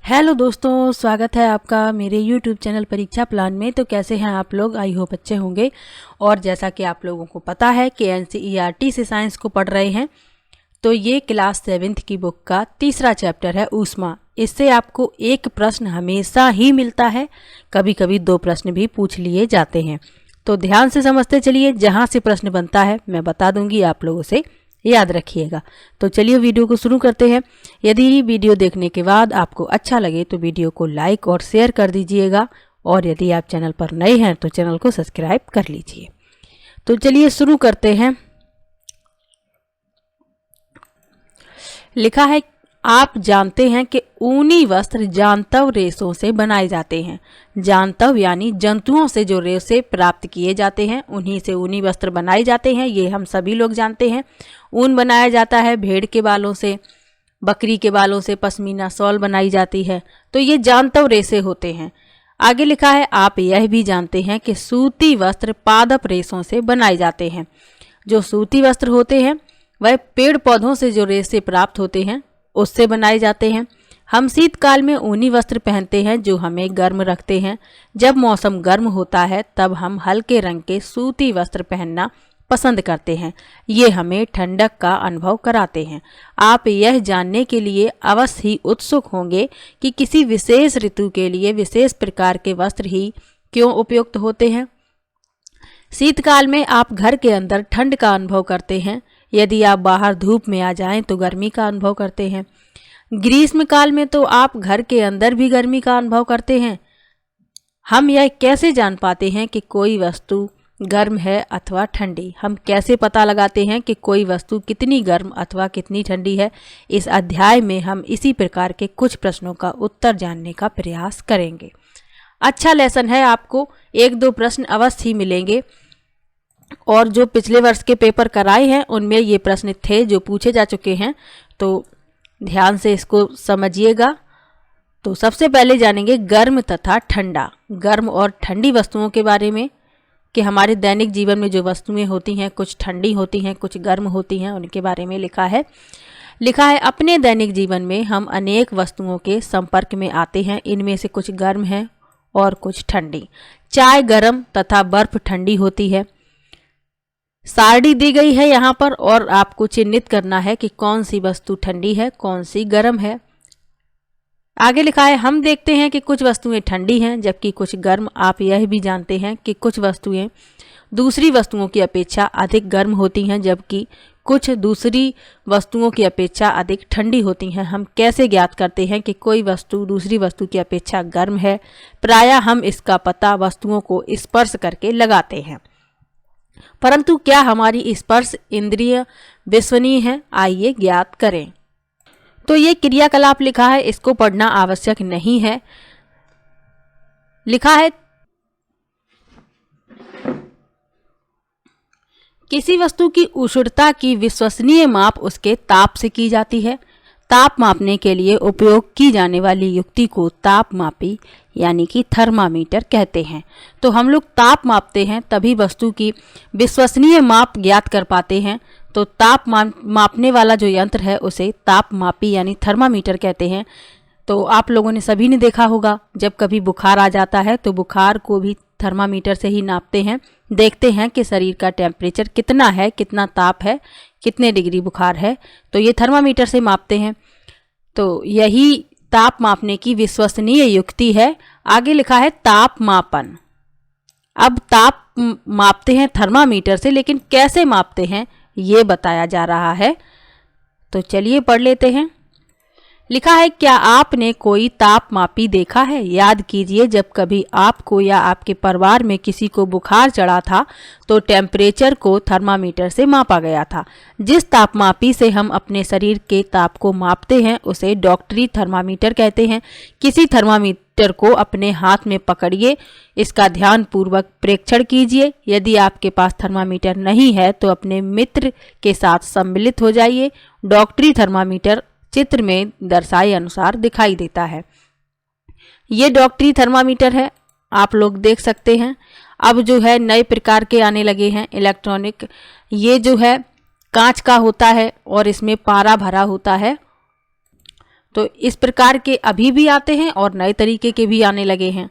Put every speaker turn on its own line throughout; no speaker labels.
Hello दोस्तों, स्वागत है आपका मेरे यूट्यूब चैनल परीक्षा प्लान में। तो कैसे हैं आप लोग? आई होप अच्छे होंगे। और जैसा कि आप लोगों को पता है कि एनसीईआरटी से साइंस को पढ़ रहे हैं, तो ये क्लास 7th की बुक का तीसरा चैप्टर है ऊष्मा। इससे आपको एक प्रश्न हमेशा ही मिलता है, कभी कभी 2 प्रश्न भी पूछ लिए जाते हैं। तो ध्यान से समझते चलिए, जहाँ से प्रश्न बनता है मैं बता दूंगी, आप लोगों से याद रखिएगा। तो चलिए वीडियो को शुरू करते हैं। यदि वीडियो देखने के बाद आपको अच्छा लगे तो वीडियो को लाइक और शेयर कर दीजिएगा, और यदि आप चैनल पर नए हैं तो चैनल को सब्सक्राइब कर लीजिए। तो चलिए शुरू करते हैं। लिखा है, आप जानते हैं कि ऊनी वस्त्र जांतव रेशों से बनाए जाते हैं। जांतव यानी जंतुओं से जो रेशे प्राप्त किए जाते हैं, उन्हीं से ऊनी वस्त्र बनाए जाते हैं। ये हम सभी लोग जानते हैं। ऊन बनाया जाता है भेड़ के बालों से, बकरी के बालों से पश्मीना शॉल बनाई जाती है। तो ये जांतव रेशे होते हैं। आगे लिखा है, आप यह भी जानते हैं कि सूती वस्त्र पादप रेशों से बनाए जाते हैं। जो सूती वस्त्र होते हैं वह पेड़ पौधों से जो रेशे प्राप्त होते हैं उससे बनाए जाते हैं। हम शीतकाल में ऊनी वस्त्र पहनते हैं जो हमें गर्म रखते हैं। जब मौसम गर्म होता है तब हम हल्के रंग के सूती वस्त्र पहनना पसंद करते हैं। ये हमें ठंडक का अनुभव कराते हैं। आप यह जानने के लिए अवश्य ही उत्सुक होंगे कि किसी विशेष ऋतु के लिए विशेष प्रकार के वस्त्र ही क्यों उपयुक्त होते हैं। शीतकाल में आप घर के अंदर ठंड का अनुभव करते हैं। यदि आप बाहर धूप में आ जाएं तो गर्मी का अनुभव करते हैं। ग्रीष्मकाल में तो आप घर के अंदर भी गर्मी का अनुभव करते हैं। हम यह कैसे जान पाते हैं कि कोई वस्तु गर्म है अथवा ठंडी? हम कैसे पता लगाते हैं कि कोई वस्तु कितनी गर्म अथवा कितनी ठंडी है? इस अध्याय में हम इसी प्रकार के कुछ प्रश्नों का उत्तर जानने का प्रयास करेंगे। अच्छा लेसन है, आपको 1-2 प्रश्न अवश्य ही मिलेंगे, और जो पिछले वर्ष के पेपर कराए हैं उनमें ये प्रश्न थे जो पूछे जा चुके हैं। तो ध्यान से इसको समझिएगा। तो सबसे पहले जानेंगे गर्म तथा ठंडा, गर्म और ठंडी वस्तुओं के बारे में, कि हमारे दैनिक जीवन में जो वस्तुएं होती हैं कुछ ठंडी होती हैं कुछ गर्म होती हैं, उनके बारे में लिखा है, अपने दैनिक जीवन में हम अनेक वस्तुओं के संपर्क में आते हैं। इनमें से कुछ गर्म हैं और कुछ ठंडी। चाय गर्म तथा बर्फ ठंडी होती है। सारणी दी गई है यहाँ पर, और आपको चिन्हित करना है कि कौन सी वस्तु ठंडी है कौन सी गर्म है। आगे लिखा है, हम देखते हैं कि कुछ वस्तुएं ठंडी हैं जबकि कुछ गर्म। आप यह भी जानते हैं कि कुछ वस्तुएं दूसरी वस्तुओं की अपेक्षा अधिक गर्म होती हैं जबकि कुछ दूसरी वस्तुओं की अपेक्षा अधिक ठंडी होती हैं। हम कैसे ज्ञात करते हैं कि कोई वस्तु दूसरी वस्तु की अपेक्षा गर्म है? प्रायः हम इसका पता वस्तुओं को स्पर्श करके लगाते हैं। परंतु क्या हमारी स्पर्श इंद्रिय विश्वसनीय है? आइए ज्ञात करें। तो ये क्रियाकलाप लिखा है, इसको पढ़ना आवश्यक नहीं है। लिखा है, किसी वस्तु की उष्णता की विश्वसनीय माप उसके ताप से की जाती है। ताप मापने के लिए उपयोग की जाने वाली युक्ति को तापमापी यानी कि थर्मामीटर कहते हैं। तो हम लोग ताप मापते हैं तभी वस्तु की विश्वसनीय माप ज्ञात कर पाते हैं। तो ताप मापने वाला जो यंत्र है उसे तापमापी यानी थर्मामीटर कहते हैं। तो आप लोगों ने सभी ने देखा होगा, जब कभी बुखार आ जाता है तो बुखार को भी थर्मामीटर से ही नापते हैं। देखते हैं कि शरीर का टेम्परेचर कितना है, कितना ताप है, कितने डिग्री बुखार है, तो ये थर्मामीटर से मापते हैं। तो यही ताप मापने की विश्वसनीय युक्ति है। आगे लिखा है, ताप मापन। अब ताप मापते हैं थर्मामीटर से, लेकिन कैसे मापते हैं ये बताया जा रहा है। तो चलिए पढ़ लेते हैं। लिखा है, क्या आपने कोई तापमापी देखा है? याद कीजिए, जब कभी आपको या आपके परिवार में किसी को बुखार चढ़ा था तो टेम्परेचर को थर्मामीटर से मापा गया था। जिस तापमापी से हम अपने शरीर के ताप को मापते हैं उसे डॉक्टरी थर्मामीटर कहते हैं। किसी थर्मामीटर को अपने हाथ में पकड़िए, इसका ध्यानपूर्वक प्रेक्षण कीजिए। यदि आपके पास थर्मामीटर नहीं है तो अपने मित्र के साथ सम्मिलित हो जाइए। डॉक्टरी थर्मामीटर चित्र में दर्शाए अनुसार दिखाई देता है। ये डॉक्टरी थर्मामीटर है, आप लोग देख सकते हैं। अब जो है नए प्रकार के आने लगे हैं इलेक्ट्रॉनिक। ये जो है कांच का होता है और इसमें पारा भरा होता है। तो इस प्रकार के अभी भी आते हैं और नए तरीके के भी आने लगे हैं।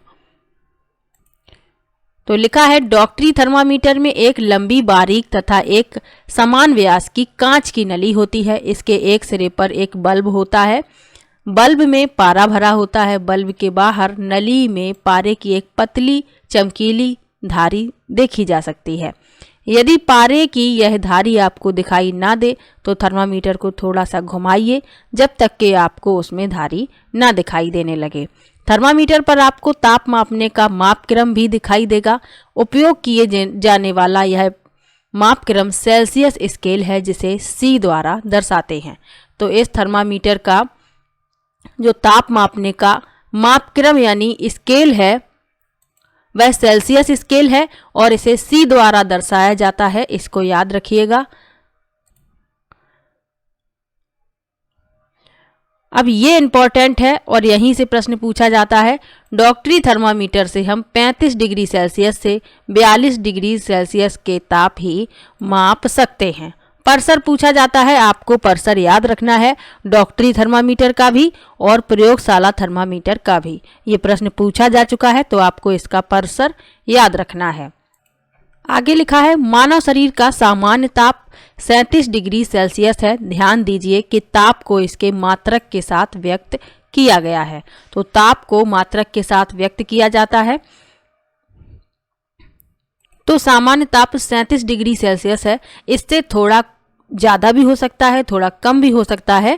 तो लिखा है डॉक्टरी थर्मामीटर में एक लंबी बारीक तथा एक समान व्यास की कांच की नली होती है। इसके एक सिरे पर एक बल्ब होता है। बल्ब में पारा भरा होता है। बल्ब के बाहर नली में पारे की एक पतली चमकीली धारी देखी जा सकती है। यदि पारे की यह धारी आपको दिखाई ना दे तो थर्मामीटर को थोड़ा सा घुमाइए जब तक कि आपको उसमें धारी ना दिखाई देने लगे। थर्मामीटर पर आपको ताप मापने का मापक्रम भी दिखाई देगा। उपयोग किए जाने वाला यह मापक्रम सेल्सियस स्केल है जिसे C द्वारा दर्शाते हैं। तो इस थर्मामीटर का जो ताप मापने का मापक्रम यानी स्केल है वह सेल्सियस स्केल है और इसे C द्वारा दर्शाया जाता है। इसको याद रखिएगा। अब ये इम्पॉर्टेंट है और यहीं से प्रश्न पूछा जाता है। डॉक्टरी थर्मामीटर से हम 35 डिग्री सेल्सियस से 42 डिग्री सेल्सियस के ताप ही माप सकते हैं। परसर पूछा जाता है। आपको परसर याद रखना है, डॉक्टरी थर्मामीटर का भी और प्रयोगशाला थर्मामीटर का भी। ये प्रश्न पूछा जा चुका है तो आपको इसका परसर याद रखना है। आगे लिखा है मानव शरीर का सामान्य ताप 37 डिग्री सेल्सियस है। ध्यान दीजिए कि ताप को इसके मात्रक के साथ व्यक्त किया गया है। तो ताप को मात्रक के साथ व्यक्त किया जाता है। तो सामान्य ताप 37 डिग्री सेल्सियस है। इससे थोड़ा ज़्यादा भी हो सकता है, थोड़ा कम भी हो सकता है।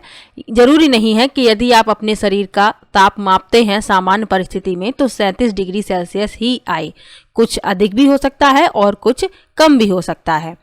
जरूरी नहीं है कि यदि आप अपने शरीर का ताप मापते हैं सामान्य परिस्थिति में तो 37 डिग्री सेल्सियस ही आए। कुछ अधिक भी हो सकता है और कुछ कम भी हो सकता है।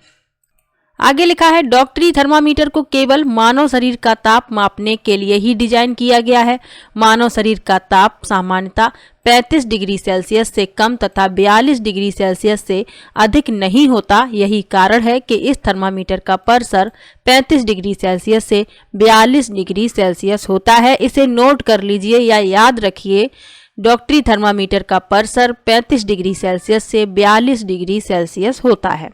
आगे लिखा है डॉक्टरी थर्मामीटर को केवल मानव शरीर का ताप मापने के लिए ही डिजाइन किया गया है। मानव शरीर का ताप सामान्यतः 35 डिग्री सेल्सियस से कम तथा 42 डिग्री सेल्सियस से अधिक नहीं होता। यही कारण है कि इस थर्मामीटर का परसर 35 डिग्री सेल्सियस से 42 डिग्री सेल्सियस होता है। इसे नोट कर लीजिए या याद रखिए। डॉक्टरी थर्मामीटर का परसर 35 डिग्री सेल्सियस से 42 डिग्री सेल्सियस होता है।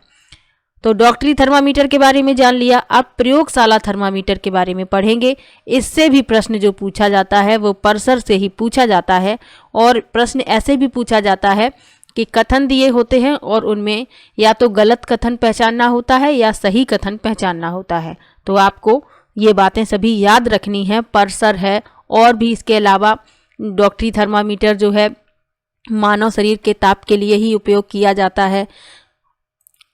तो डॉक्टरी थर्मामीटर के बारे में जान लिया। अब प्रयोगशाला थर्मामीटर के बारे में पढ़ेंगे। इससे भी प्रश्न जो पूछा जाता है वो परसर से ही पूछा जाता है और प्रश्न ऐसे भी पूछा जाता है कि कथन दिए होते हैं और उनमें या तो गलत कथन पहचानना होता है या सही कथन पहचानना होता है। तो आपको ये बातें सभी याद रखनी है। परसर है और भी इसके अलावा डॉक्टरी थर्मामीटर जो है मानव शरीर के ताप के लिए ही उपयोग किया जाता है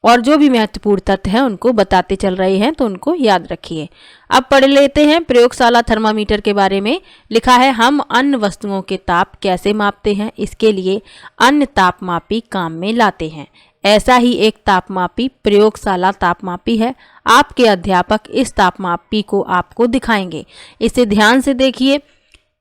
और जो भी महत्वपूर्ण तथ्य हैं उनको बताते चल रहे हैं तो उनको याद रखिए। अब पढ़ लेते हैं प्रयोगशाला थर्मामीटर के बारे में। लिखा है हम अन्य वस्तुओं के ताप कैसे मापते हैं। इसके लिए अन्य तापमापी काम में लाते हैं। ऐसा ही एक तापमापी प्रयोगशाला तापमापी है। आपके अध्यापक इस तापमापी को आपको दिखाएंगे। इसे ध्यान से देखिए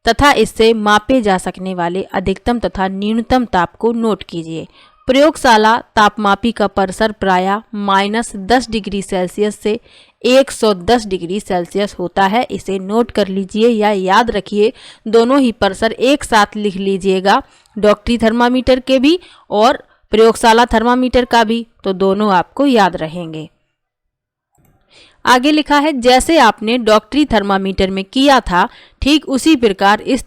तथा इससे मापे जा सकने वाले अधिकतम तथा न्यूनतम ताप को नोट कीजिए। प्रयोगशाला तापमापी का परसर प्रायः -10 डिग्री सेल्सियस से 110 डिग्री सेल्सियस होता है। इसे नोट कर लीजिए या याद रखिए। दोनों ही परसर एक साथ लिख लीजिएगा, डॉक्टरी थर्मामीटर के भी और प्रयोगशाला थर्मामीटर का भी, तो दोनों आपको याद रहेंगे। आगे लिखा है जैसे आपने डॉक्टरी थर्मामीटर में किया था ठीक उसी प्रकार इस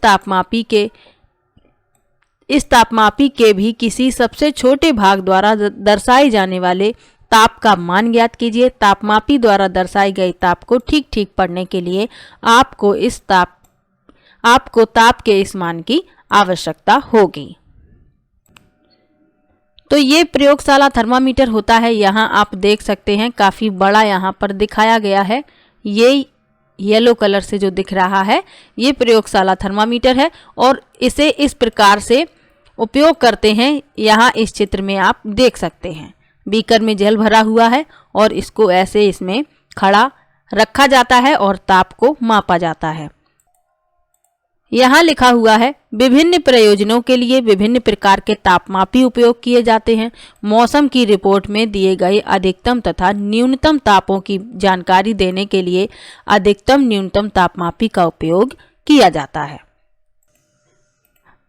तापमापी के भी किसी सबसे छोटे भाग द्वारा दर्शाए जाने वाले ताप का मान ज्ञात कीजिए। तापमापी द्वारा दर्शाए गए ताप को ठीक ठीक पढ़ने के लिए आपको ताप के इस मान की आवश्यकता होगी। तो ये प्रयोगशाला थर्मामीटर होता है। यहाँ आप देख सकते हैं काफ़ी बड़ा यहाँ पर दिखाया गया है। ये येलो कलर से जो दिख रहा है ये प्रयोगशाला थर्मामीटर है और इसे इस प्रकार से उपयोग करते हैं। यहाँ इस चित्र में आप देख सकते हैं बीकर में जल भरा हुआ है और इसको ऐसे इसमें खड़ा रखा जाता है और ताप को मापा जाता है। यहाँ लिखा हुआ है विभिन्न प्रयोजनों के लिए विभिन्न प्रकार के तापमापी उपयोग किए जाते हैं। मौसम की रिपोर्ट में दिए गए अधिकतम तथा न्यूनतम तापों की जानकारी देने के लिए अधिकतम न्यूनतम तापमापी का उपयोग किया जाता है।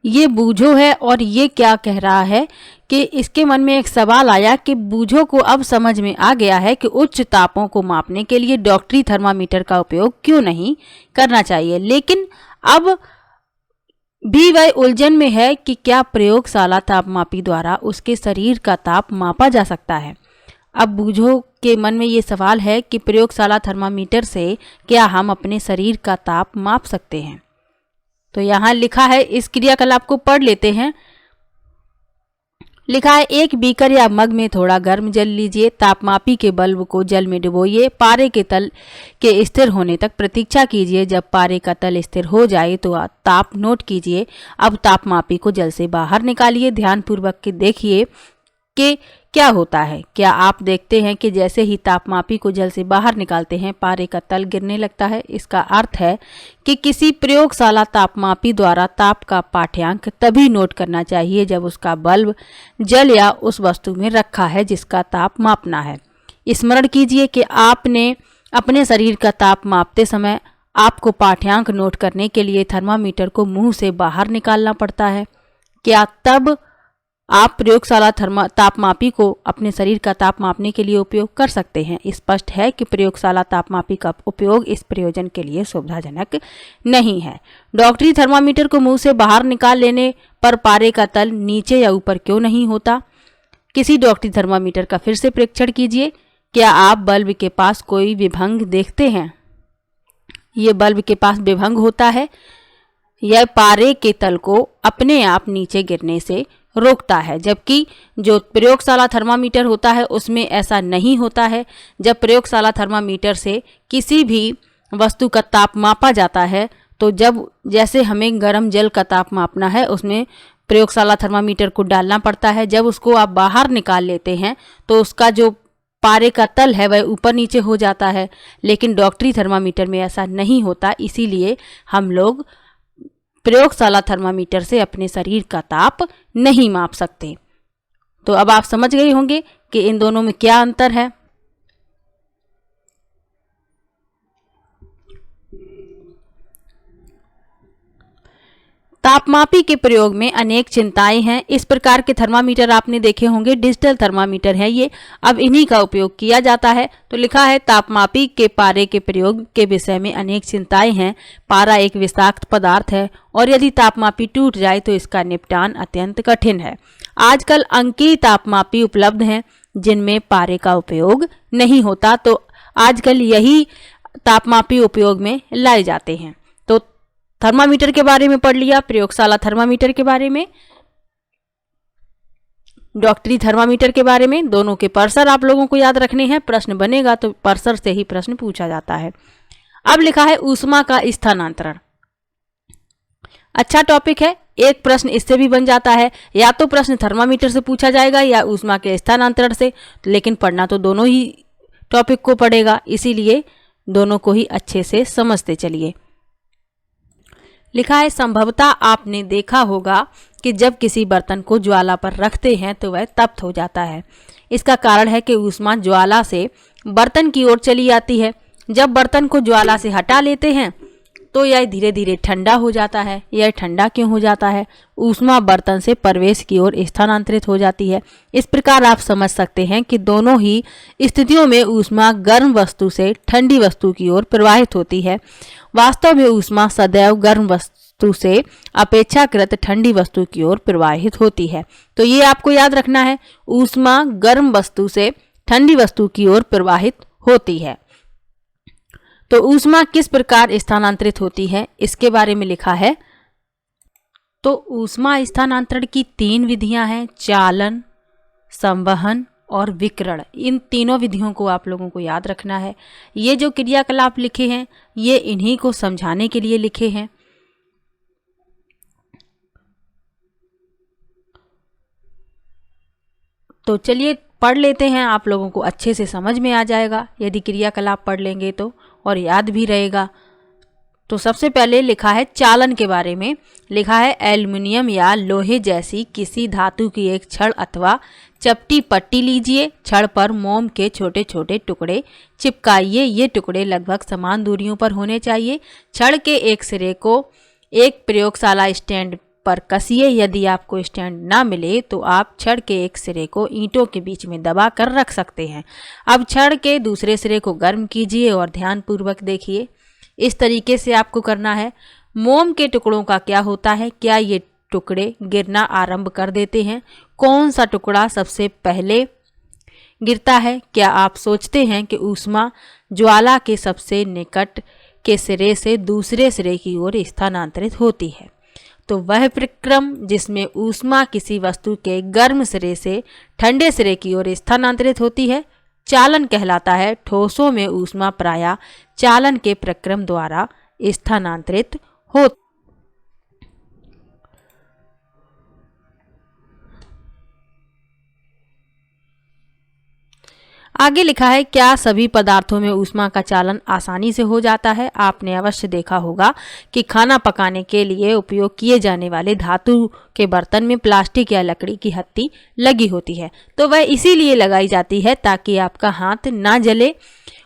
ये बूझो है और ये क्या कह रहा है कि इसके मन में एक सवाल आया कि बूझो को अब समझ में आ गया है कि उच्च तापों को मापने के लिए डॉक्टरी थर्मामीटर का उपयोग क्यों नहीं करना चाहिए, लेकिन अब भी वह उलझन में है कि क्या प्रयोगशाला तापमापी द्वारा उसके शरीर का ताप मापा जा सकता है। अब बूझो के मन में ये सवाल है कि प्रयोगशाला थर्मामीटर से क्या हम अपने शरीर का ताप माप सकते हैं। तो यहाँ लिखा है, इस क्रियाकलाप को पढ़ लेते हैं। लिखा है, एक बीकर या मग में थोड़ा गर्म जल लीजिए, तापमापी के बल्ब को जल में डुबोइए, पारे के तल के स्थिर होने तक प्रतीक्षा कीजिए। जब पारे का तल स्थिर हो जाए तो ताप नोट कीजिए। अब तापमापी को जल से बाहर निकालिए, ध्यानपूर्वक के देखिए कि क्या होता है। क्या आप देखते हैं कि जैसे ही तापमापी को जल से बाहर निकालते हैं पारे का तल गिरने लगता है। इसका अर्थ है कि किसी प्रयोगशाला तापमापी द्वारा ताप का पाठ्यांक तभी नोट करना चाहिए जब उसका बल्ब जल या उस वस्तु में रखा है जिसका ताप मापना है। स्मरण कीजिए कि आपने अपने शरीर का ताप मापते समय आपको पाठ्यांक नोट करने के लिए थर्मामीटर को मुंह से बाहर निकालना पड़ता है। क्या तब आप प्रयोगशाला तापमापी को अपने शरीर का ताप मापने के लिए उपयोग कर सकते हैं। स्पष्ट है कि प्रयोगशाला तापमापी का उपयोग इस प्रयोजन के लिए सुविधाजनक नहीं है। डॉक्टरी थर्मामीटर को मुंह से बाहर निकाल लेने पर पारे का तल नीचे या ऊपर क्यों नहीं होता। किसी डॉक्टरी थर्मामीटर का फिर से परीक्षण कीजिए। क्या आप बल्ब के पास कोई विभंग देखते हैं। ये बल्ब के पास विभंग होता है। यह पारे के तल को अपने आप नीचे गिरने से रोकता है, जबकि जो प्रयोगशाला थर्मामीटर होता है उसमें ऐसा नहीं होता है। जब प्रयोगशाला थर्मामीटर से किसी भी वस्तु का ताप मापा जाता है तो जब जैसे हमें गर्म जल का ताप मापना है उसमें प्रयोगशाला थर्मामीटर को डालना पड़ता है। जब उसको आप बाहर निकाल लेते हैं तो उसका जो पारे का तल है वह ऊपर नीचे हो जाता है, लेकिन डॉक्टरी थर्मामीटर में ऐसा नहीं होता। इसीलिए हम लोग प्रयोगशाला थर्मामीटर से अपने शरीर का ताप नहीं माप सकते। तो अब आप समझ गए होंगे कि इन दोनों में क्या अंतर है। तापमापी के प्रयोग में अनेक चिंताएं हैं। इस प्रकार के थर्मामीटर आपने देखे होंगे, डिजिटल थर्मामीटर है ये, अब इन्हीं का उपयोग किया जाता है। तो लिखा है, तापमापी के पारे के प्रयोग के विषय में अनेक चिंताएं हैं। पारा एक विषाक्त पदार्थ है और यदि तापमापी टूट जाए तो इसका निपटान अत्यंत कठिन है। आजकल अंकीय तापमापी उपलब्ध हैं जिनमें पारे का उपयोग नहीं होता, तो आजकल यही तापमापी उपयोग में लाए जाते हैं। तो थर्मामीटर के बारे में पढ़ लिया, प्रयोगशाला थर्मामीटर के बारे में, डॉक्टरी थर्मामीटर के बारे में। दोनों के पर्सर आप लोगों को याद रखने हैं, प्रश्न बनेगा तो पर्सर से ही प्रश्न पूछा जाता है। अब लिखा है ऊष्मा का स्थानांतरण। अच्छा टॉपिक है, एक प्रश्न इससे भी बन जाता है, या तो प्रश्न थर्मामीटर से पूछा जाएगा या ऊष्मा के स्थानांतरण से, लेकिन पढ़ना तो दोनों ही टॉपिक को पड़ेगा, इसीलिए दोनों को ही अच्छे से समझते चलिए। लिखा है, संभवतः आपने देखा होगा कि जब किसी बर्तन को ज्वाला पर रखते हैं तो वह तप्त हो जाता है। इसका कारण है कि ऊष्मा ज्वाला से बर्तन की ओर चली आती है। जब बर्तन को ज्वाला से हटा लेते हैं तो यह धीरे धीरे ठंडा हो जाता है। यह ठंडा क्यों हो जाता है? ऊष्मा बर्तन से प्रवेश की ओर स्थानांतरित हो जाती है। इस प्रकार आप समझ सकते हैं कि दोनों ही स्थितियों में ऊष्मा गर्म वस्तु से ठंडी वस्तु की ओर प्रवाहित होती है। वास्तव में ऊष्मा सदैव गर्म वस्तु से अपेक्षाकृत ठंडी वस्तु की ओर प्रवाहित होती है। तो ये आपको याद रखना है, ऊष्मा गर्म वस्तु से ठंडी वस्तु की ओर प्रवाहित होती है। तो ऊष्मा किस प्रकार स्थानांतरित होती है इसके बारे में लिखा है। तो ऊष्मा स्थानांतरण की 3 विधियां हैं, चालन, संवहन और विकिरण। इन तीनों विधियों को आप लोगों को याद रखना है। ये जो क्रियाकलाप लिखे हैं ये इन्हीं को समझाने के लिए लिखे हैं। तो चलिए पढ़ लेते हैं, आप लोगों को अच्छे से समझ में आ जाएगा यदि क्रियाकलाप पढ़ लेंगे तो, और याद भी रहेगा। तो सबसे पहले लिखा है चालन के बारे में। लिखा है, एल्युमिनियम या लोहे जैसी किसी धातु की एक छड़ अथवा चपटी पट्टी लीजिए। छड़ पर मोम के छोटे छोटे टुकड़े चिपकाइए। ये टुकड़े लगभग समान दूरियों पर होने चाहिए। छड़ के एक सिरे को एक प्रयोगशाला स्टैंड पर कसिए। यदि आपको स्टैंड ना मिले तो आप छड़ के एक सिरे को ईंटों के बीच में दबा कर रख सकते हैं। अब छड़ के दूसरे सिरे को गर्म कीजिए और ध्यानपूर्वक देखिए। इस तरीके से आपको करना है। मोम के टुकड़ों का क्या होता है? क्या ये टुकड़े गिरना आरंभ कर देते हैं? कौन सा टुकड़ा सबसे पहले गिरता है? क्या आप सोचते हैं कि ऊष्मा ज्वाला के सबसे निकट के सिरे से दूसरे सिरे की ओर स्थानांतरित होती है? तो वह प्रक्रम जिसमें ऊष्मा किसी वस्तु के गर्म सिरे से ठंडे सिरे की ओर स्थानांतरित होती है चालन कहलाता है। ठोसों में ऊष्मा प्रायः चालन के प्रक्रम द्वारा स्थानांतरित होती। आगे लिखा है, क्या सभी पदार्थों में ऊष्मा का चालन आसानी से हो जाता है? आपने अवश्य देखा होगा कि खाना पकाने के लिए उपयोग किए जाने वाले धातु के बर्तन में प्लास्टिक या लकड़ी की हत्ती लगी होती है। तो वह इसीलिए लगाई जाती है ताकि आपका हाथ ना जले।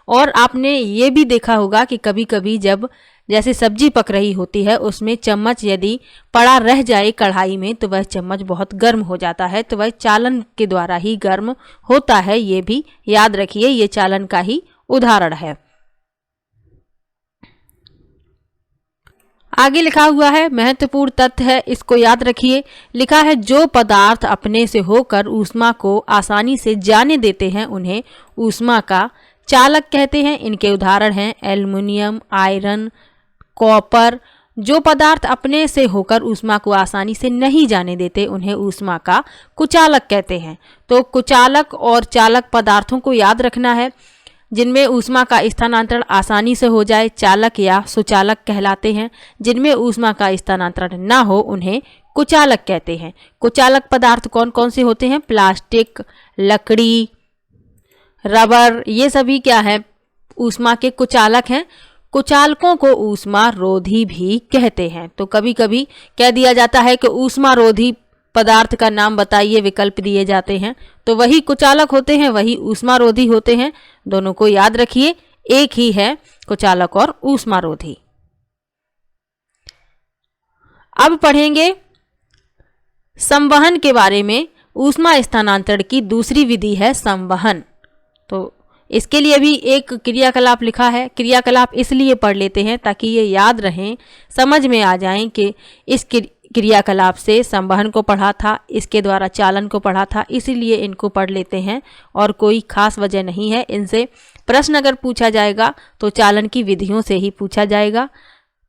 और आपने ये भी देखा होगा कि कभी कभी जब जैसे सब्जी पक रही होती है उसमें चम्मच यदि पड़ा रह जाए कढ़ाई में तो वह चम्मच बहुत गर्म हो जाता है, तो वह चालन के द्वारा ही गर्म होता है। ये भी याद रखिए, ये चालन का ही उदाहरण है। आगे लिखा हुआ है, महत्वपूर्ण तथ्य है, इसको याद रखिए। लिखा है, जो पदार्थ अपने से होकर ऊष्मा को आसानी से जाने देते हैं उन्हें ऊष्मा का चालक कहते हैं। इनके उदाहरण हैं एल्युमिनियम, आयरन, कॉपर। जो पदार्थ अपने से होकर ऊष्मा को आसानी से नहीं जाने देते उन्हें ऊष्मा का कुचालक कहते हैं। तो कुचालक और चालक पदार्थों को याद रखना है। जिनमें ऊष्मा का स्थानांतरण आसानी से हो जाए चालक या सुचालक कहलाते हैं। जिनमें ऊष्मा का स्थानांतरण ना हो उन्हें कुचालक कहते हैं। कुचालक पदार्थ कौन कौन से होते हैं? प्लास्टिक, लकड़ी, रबर, ये सभी क्या है? ऊष्मा के कुचालक हैं। कुचालकों को ऊष्मा रोधी भी कहते हैं। तो कभी कभी कह दिया जाता है कि ऊष्मा रोधी पदार्थ का नाम बताइए, विकल्प दिए जाते हैं, तो वही कुचालक होते हैं, वही ऊष्मा रोधी होते हैं। दोनों को याद रखिए, एक ही है कुचालक और ऊष्मा रोधी। अब पढ़ेंगे संवहन के बारे में। ऊष्मा स्थानांतरण की दूसरी विधि है संवहन। तो इसके लिए भी एक क्रियाकलाप लिखा है। क्रियाकलाप इसलिए पढ़ लेते हैं ताकि ये याद रहें, समझ में आ जाएं कि इस क्रियाकलाप से संवहन को पढ़ा था, इसके द्वारा चालन को पढ़ा था, इसीलिए इनको पढ़ लेते हैं और कोई खास वजह नहीं है। इनसे प्रश्न अगर पूछा जाएगा तो चालन की विधियों से ही पूछा जाएगा।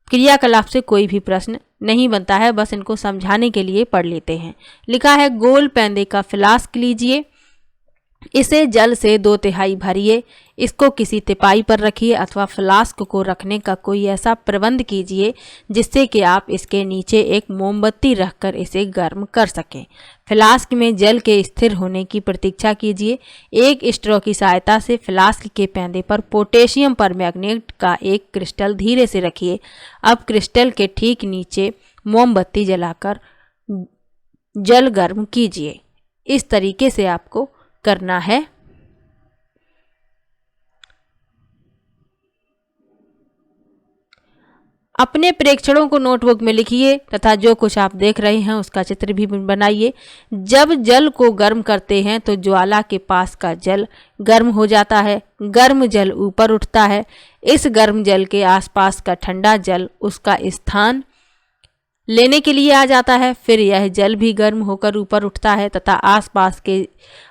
क्रियाकलाप से कोई भी प्रश्न नहीं बनता है, बस इनको समझाने के लिए पढ़ लेते हैं। लिखा है, गोल पेंदे का फ्लास्क लीजिए, इसे जल से 2/3 भरिए, इसको किसी तिपाई पर रखिए अथवा फ्लास्क को रखने का कोई ऐसा प्रबंध कीजिए जिससे कि आप इसके नीचे एक मोमबत्ती रखकर इसे गर्म कर सकें। फ्लास्क में जल के स्थिर होने की प्रतीक्षा कीजिए। एक स्ट्रॉ की सहायता से फ्लास्क के पेंदे पर पोटेशियम परमैंगनेट का एक क्रिस्टल धीरे से रखिए। अब क्रिस्टल के ठीक नीचे मोमबत्ती जलाकर जल गर्म कीजिए। इस तरीके से आपको करना है। अपने प्रेक्षणों को नोटबुक में लिखिए तथा जो कुछ आप देख रहे हैं उसका चित्र भी बनाइए। जब जल को गर्म करते हैं तो ज्वाला के पास का जल गर्म हो जाता है, गर्म जल ऊपर उठता है। इस गर्म जल के आसपास का ठंडा जल उसका स्थान लेने के लिए आ जाता है। फिर यह जल भी गर्म होकर ऊपर उठता है तथा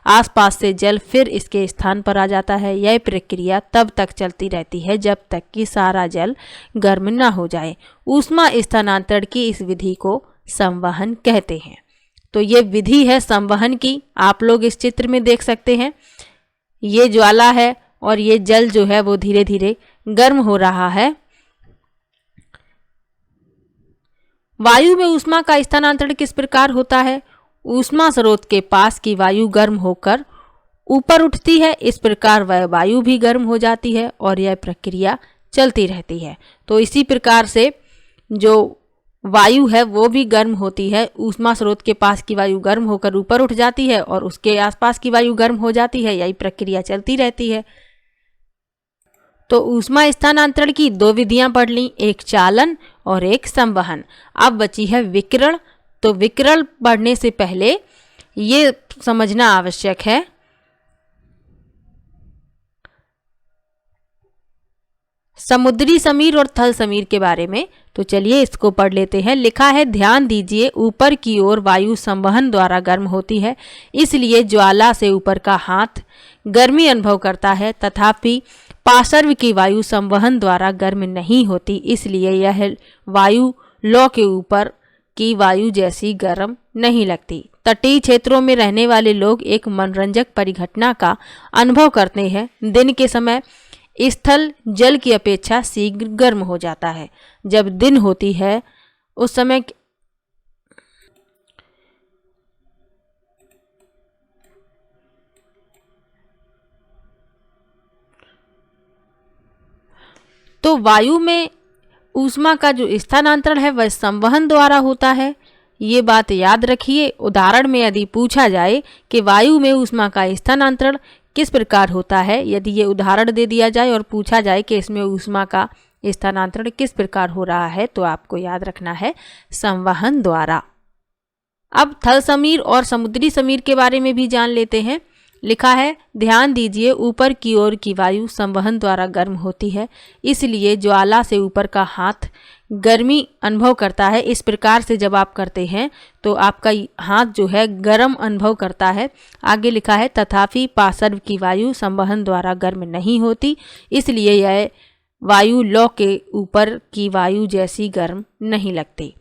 आसपास से जल फिर इसके स्थान पर आ जाता है। यह प्रक्रिया तब तक चलती रहती है जब तक कि सारा जल गर्म न हो जाए। ऊष्मा स्थानांतरण की इस विधि को संवहन कहते हैं। तो ये विधि है संवहन की। आप लोग इस चित्र में देख सकते हैं, ये ज्वाला है और ये जल जो है वो धीरे धीरे गर्म हो रहा है। वायु में ऊष्मा का स्थानांतरण किस प्रकार होता है? ऊष्मा स्रोत के पास की वायु गर्म होकर ऊपर उठती है, इस प्रकार वह वायु भी गर्म हो जाती है और यह प्रक्रिया चलती रहती है। तो इसी प्रकार से जो वायु है वो भी गर्म होती है। ऊष्मा स्रोत के पास की वायु गर्म होकर ऊपर उठ जाती है और उसके आसपास की वायु गर्म हो जाती है। यही प्रक्रिया चलती रहती है। तो ऊष्मा स्थानांतरण की 2 विधियां पढ़ ली, एक चालन और एक संवहन। अब बची है विकिरण। तो विकर्ण पढ़ने से पहले ये समझना आवश्यक है समुद्री समीर और थल समीर के बारे में। तो चलिए इसको पढ़ लेते हैं। लिखा है, ध्यान दीजिए, ऊपर की ओर वायु संवहन द्वारा गर्म होती है, इसलिए ज्वाला से ऊपर का हाथ गर्मी अनुभव करता है, तथापि पार्श्व की वायु संवहन द्वारा गर्म नहीं होती, इसलिए यह वायु लौ के ऊपर की वायु जैसी गर्म नहीं लगती। तटीय क्षेत्रों में रहने वाले लोग एक मनोरंजक परिघटना का अनुभव करते हैं। दिन के समय स्थल जल की अपेक्षा शीघ्र गर्म हो जाता है। जब दिन होती है उस समय तो वायु में ऊष्मा का जो स्थानांतरण है वह संवहन द्वारा होता है। ये बात याद रखिए। उदाहरण में यदि पूछा जाए कि वायु में ऊष्मा का स्थानांतरण किस प्रकार होता है, यदि ये उदाहरण दे दिया जाए और पूछा जाए कि इसमें ऊष्मा का स्थानांतरण किस प्रकार हो रहा है, तो आपको याद रखना है संवहन द्वारा। अब थल समीर और समुद्री समीर के बारे में भी जान लेते हैं। लिखा है, ध्यान दीजिए, ऊपर की ओर की वायु संवहन द्वारा गर्म होती है, इसलिए ज्वाला से ऊपर का हाथ गर्मी अनुभव करता है। इस प्रकार से जब आप करते हैं तो आपका हाथ जो है गर्म अनुभव करता है। आगे लिखा है, तथापि पार्श्व की वायु संवहन द्वारा गर्म नहीं होती, इसलिए यह वायु लौ के ऊपर की वायु जैसी गर्म नहीं लगती।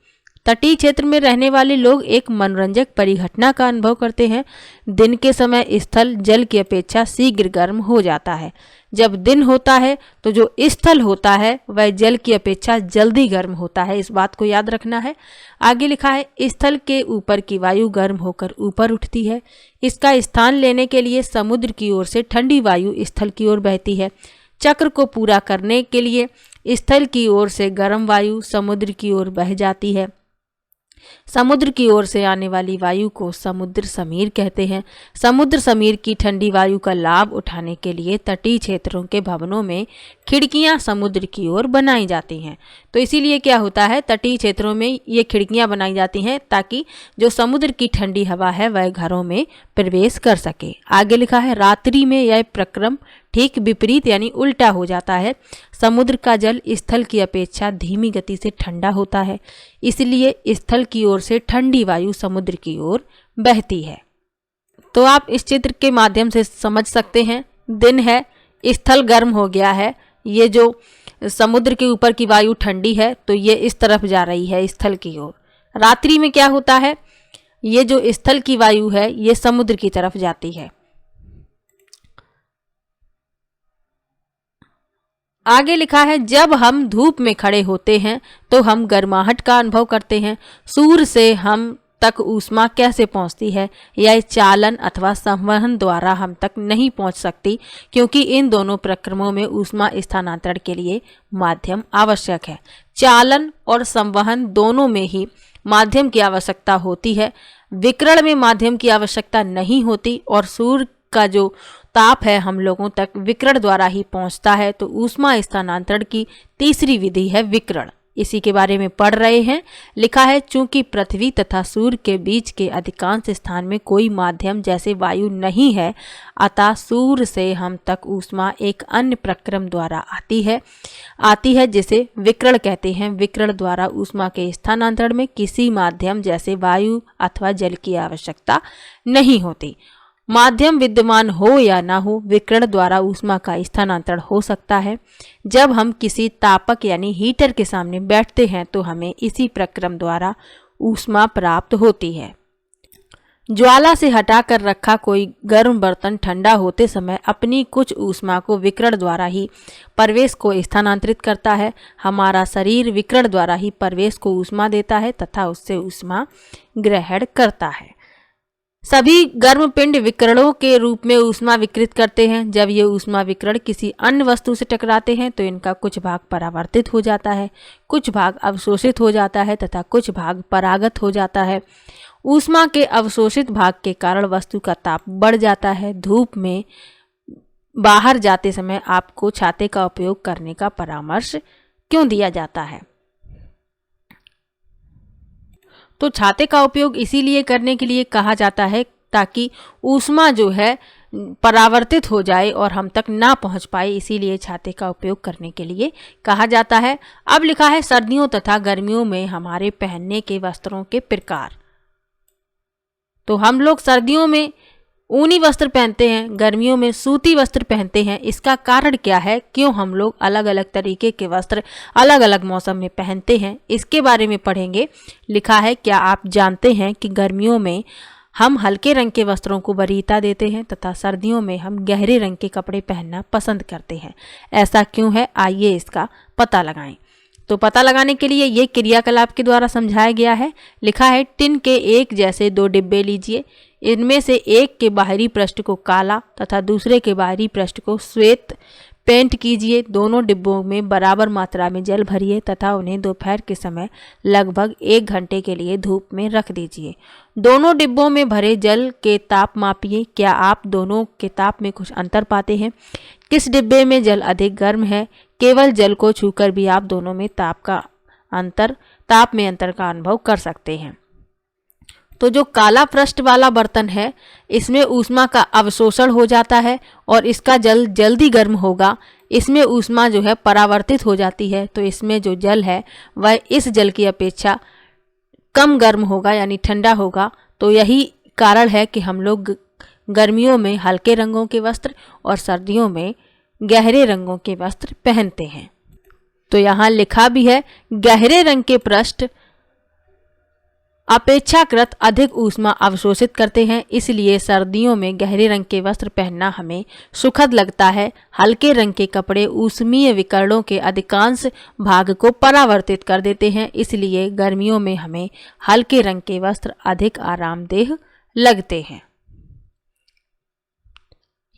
तटीय क्षेत्र में रहने वाले लोग एक मनोरंजक परिघटना का अनुभव करते हैं। दिन के समय स्थल जल की अपेक्षा शीघ्र गर्म हो जाता है। जब दिन होता है तो जो स्थल होता है वह जल की अपेक्षा जल्दी गर्म होता है। इस बात को याद रखना है। आगे लिखा है, स्थल के ऊपर की वायु गर्म होकर ऊपर उठती है। इसका स्थान लेने के लिए समुद्र की ओर से ठंडी वायु स्थल की ओर बहती है। चक्र को पूरा करने के लिए स्थल की ओर से गर्म वायु समुद्र की ओर बह जाती है। समुद्र की ओर से आने वाली वायु को समुद्र समीर कहते हैं। समुद्र समीर की ठंडी वायु का लाभ उठाने के लिए तटीय क्षेत्रों के भवनों में खिड़कियां समुद्र की ओर बनाई जाती हैं। तो इसीलिए क्या होता है, तटीय क्षेत्रों में ये खिड़कियां बनाई जाती हैं ताकि जो समुद्र की ठंडी हवा है वह घरों में प्रवेश कर सके। आगे लिखा है, रात्रि में यह प्रक्रम ठीक विपरीत यानी उल्टा हो जाता है। समुद्र का जल स्थल की अपेक्षा धीमी गति से ठंडा होता है, इसलिए स्थल की ओर से ठंडी वायु समुद्र की ओर बहती है। तो आप इस चित्र के माध्यम से समझ सकते हैं, दिन है, स्थल गर्म हो गया है, ये जो समुद्र के ऊपर की वायु ठंडी है तो ये इस तरफ जा रही है स्थल की ओर। रात्रि में क्या होता है, ये जो स्थल की वायु है ये समुद्र की तरफ जाती है। आगे लिखा है, जब हम धूप में खड़े होते हैं तो हम गर्माहट का अनुभव करते हैं। सूर्य से हम तक ऊष्मा कैसे पहुंचती है, यह चालन अथवा संवहन द्वारा हम तक नहीं पहुंच सकती, क्योंकि इन दोनों प्रक्रमों में ऊष्मा स्थानांतरण के लिए माध्यम आवश्यक है। चालन और संवहन दोनों में ही माध्यम की आवश्यकता होती है। विकिरण में माध्यम की आवश्यकता नहीं होती और सूर्य का जो ताप है हम लोगों तक विकिरण द्वारा ही पहुंचता है। तो ऊष्मा स्थानांतरण की तीसरी विधि है विकिरण। इसी के बारे में पढ़ रहे हैं। लिखा है, चूंकि पृथ्वी तथा सूर्य के बीच के अधिकांश स्थान में कोई माध्यम जैसे वायु नहीं है, अतः सूर्य से हम तक ऊष्मा एक अन्य प्रक्रम द्वारा आती है जिसे विकिरण कहते हैं। विकिरण द्वारा ऊष्मा के स्थानांतरण में किसी माध्यम जैसे वायु अथवा जल की आवश्यकता नहीं होती। माध्यम विद्यमान हो या ना हो, विकिरण द्वारा ऊष्मा का स्थानांतरण हो सकता है। जब हम किसी तापक यानी हीटर के सामने बैठते हैं तो हमें इसी प्रक्रम द्वारा ऊष्मा प्राप्त होती है। ज्वाला से हटाकर रखा कोई गर्म बर्तन ठंडा होते समय अपनी कुछ ऊष्मा को विकिरण द्वारा ही प्रवेश को स्थानांतरित करता है। हमारा शरीर विकिरण द्वारा ही प्रवेश को ऊष्मा देता है तथा उससे ऊष्मा ग्रहण करता है। सभी गर्म पिंड विकिरणों के रूप में ऊष्मा विकृत करते हैं। जब ये ऊष्मा विकिरण किसी अन्य वस्तु से टकराते हैं तो इनका कुछ भाग परावर्तित हो जाता है, कुछ भाग अवशोषित हो जाता है तथा कुछ भाग परागत हो जाता है। ऊष्मा के अवशोषित भाग के कारण वस्तु का ताप बढ़ जाता है। धूप में बाहर जाते समय आपको छाते का उपयोग करने का परामर्श क्यों दिया जाता है? तो छाते का उपयोग इसीलिए करने के लिए कहा जाता है ताकि ऊष्मा जो है परावर्तित हो जाए और हम तक ना पहुंच पाए, इसीलिए छाते का उपयोग करने के लिए कहा जाता है। अब लिखा है सर्दियों तथा गर्मियों में हमारे पहनने के वस्त्रों के प्रकार। तो हम लोग सर्दियों में ऊनी वस्त्र पहनते हैं, गर्मियों में सूती वस्त्र पहनते हैं। इसका कारण क्या है, क्यों हम लोग अलग अलग तरीके के वस्त्र अलग अलग मौसम में पहनते हैं, इसके बारे में पढ़ेंगे। लिखा है, क्या आप जानते हैं कि गर्मियों में हम हल्के रंग के वस्त्रों को वरीयता देते हैं तथा सर्दियों में हम गहरे रंग के कपड़े पहनना पसंद करते हैं। ऐसा क्यों है, आइए इसका पता लगाएं। तो पता लगाने के लिए ये क्रियाकलाप के द्वारा समझाया गया है। लिखा है, टिन के एक जैसे 2 डिब्बे लीजिए। इनमें से एक के बाहरी पृष्ठ को काला तथा दूसरे के बाहरी पृष्ठ को श्वेत पेंट कीजिए। दोनों डिब्बों में बराबर मात्रा में जल भरिए तथा उन्हें दोपहर के समय लगभग 1 घंटे के लिए धूप में रख दीजिए। दोनों डिब्बों में भरे जल के ताप मापिए। क्या आप दोनों के ताप में कुछ अंतर पाते हैं? किस डिब्बे में जल अधिक गर्म है? केवल जल को छूकर भी आप दोनों में ताप में अंतर का अनुभव कर सकते हैं। तो जो काला पृष्ठ वाला बर्तन है, इसमें ऊष्मा का अवशोषण हो जाता है और इसका जल जल्दी गर्म होगा। इसमें ऊष्मा जो है परावर्तित हो जाती है, तो इसमें जो जल है वह इस जल की अपेक्षा कम गर्म होगा, यानी ठंडा होगा। तो यही कारण है कि हम लोग गर्मियों में हल्के रंगों के वस्त्र और सर्दियों में गहरे रंगों के वस्त्र पहनते हैं। तो यहाँ लिखा भी है, गहरे रंग के पृष्ठ अपेक्षाकृत अधिक ऊष्मा अवशोषित करते हैं, इसलिए सर्दियों में गहरे रंग के वस्त्र पहनना हमें सुखद लगता है। हल्के रंग के कपड़े ऊष्मीय विकरणों के अधिकांश भाग को परावर्तित कर देते हैं, इसलिए गर्मियों में हमें हल्के रंग के वस्त्र अधिक आरामदेह लगते हैं।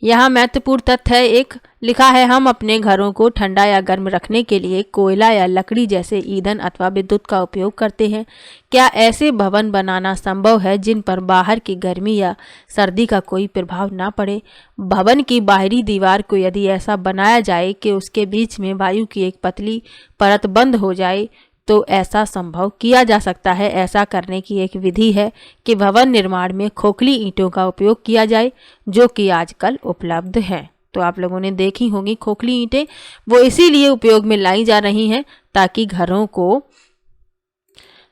यहाँ महत्वपूर्ण तथ्य है एक, लिखा है, हम अपने घरों को ठंडा या गर्म रखने के लिए कोयला या लकड़ी जैसे ईंधन अथवा विद्युत का उपयोग करते हैं। क्या ऐसे भवन बनाना संभव है जिन पर बाहर की गर्मी या सर्दी का कोई प्रभाव ना पड़े? भवन की बाहरी दीवार को यदि ऐसा बनाया जाए कि उसके बीच में वायु की एक पतली परत बंद हो जाए तो ऐसा संभव किया जा सकता है। ऐसा करने की एक विधि है कि भवन निर्माण में खोखली ईंटों का उपयोग किया जाए, जो कि आजकल उपलब्ध है। तो आप लोगों ने देखी होंगी खोखली ईंटें, वो इसीलिए उपयोग में लाई जा रही हैं ताकि घरों को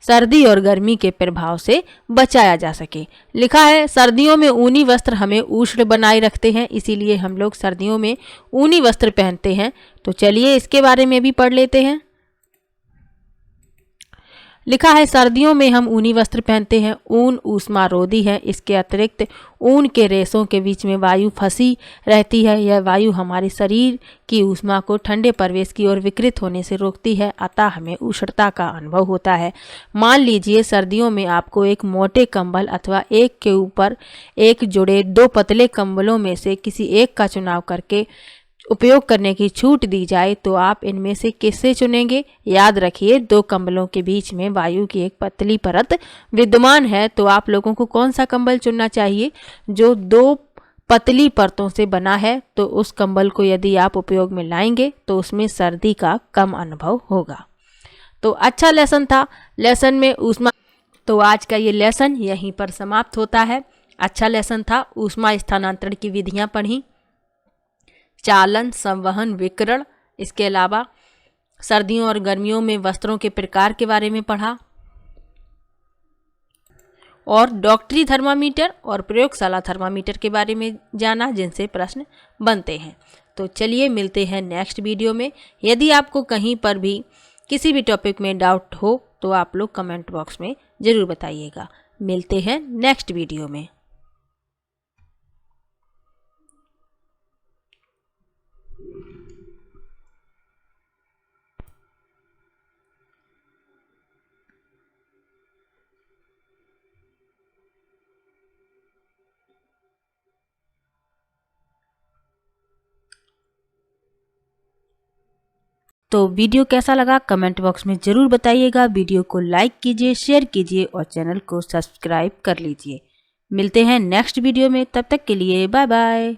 सर्दी और गर्मी के प्रभाव से बचाया जा सके। लिखा है, सर्दियों में ऊनी वस्त्र हमें उष्ण बनाए रखते हैं, इसीलिए हम लोग सर्दियों में ऊनी वस्त्र पहनते हैं। तो चलिए इसके बारे में भी पढ़ लेते हैं। लिखा है, सर्दियों में हम ऊनी वस्त्र पहनते हैं। ऊन ऊष्मारोधी है। इसके अतिरिक्त ऊन के रेशों के बीच में वायु फंसी रहती है। यह वायु हमारे शरीर की ऊष्मा को ठंडे प्रवेश की ओर विकृत होने से रोकती है, अतः हमें उष्णता का अनुभव होता है। मान लीजिए सर्दियों में आपको एक मोटे कंबल अथवा एक के ऊपर एक जुड़े 2 पतले कंबलों में से किसी एक का चुनाव करके उपयोग करने की छूट दी जाए, तो आप इनमें से किसे चुनेंगे? याद रखिए, 2 कंबलों के बीच में वायु की एक पतली परत विद्यमान है, तो आप लोगों को कौन सा कंबल चुनना चाहिए? जो 2 पतली परतों से बना है। तो उस कंबल को यदि आप उपयोग में लाएंगे तो उसमें सर्दी का कम अनुभव होगा। तो अच्छा लेसन था, लेसन में ऊष्मा। तो आज का ये लेसन यहीं पर समाप्त होता है। अच्छा लेसन था, ऊष्मा स्थानांतरण की विधियां पढ़ी, चालन, संवहन, विकिरण। इसके अलावा सर्दियों और गर्मियों में वस्त्रों के प्रकार के बारे में पढ़ा और डॉक्टरी थर्मामीटर और प्रयोगशाला थर्मामीटर के बारे में जाना, जिनसे प्रश्न बनते हैं। तो चलिए मिलते हैं नेक्स्ट वीडियो में। यदि आपको कहीं पर भी किसी भी टॉपिक में डाउट हो तो आप लोग कमेंट बॉक्स में ज़रूर बताइएगा। मिलते हैं नेक्स्ट वीडियो में। तो वीडियो कैसा लगा कमेंट बॉक्स में ज़रूर बताइएगा। वीडियो को लाइक कीजिए, शेयर कीजिए और चैनल को सब्सक्राइब कर लीजिए। मिलते हैं नेक्स्ट वीडियो में, तब तक के लिए बाय बाय।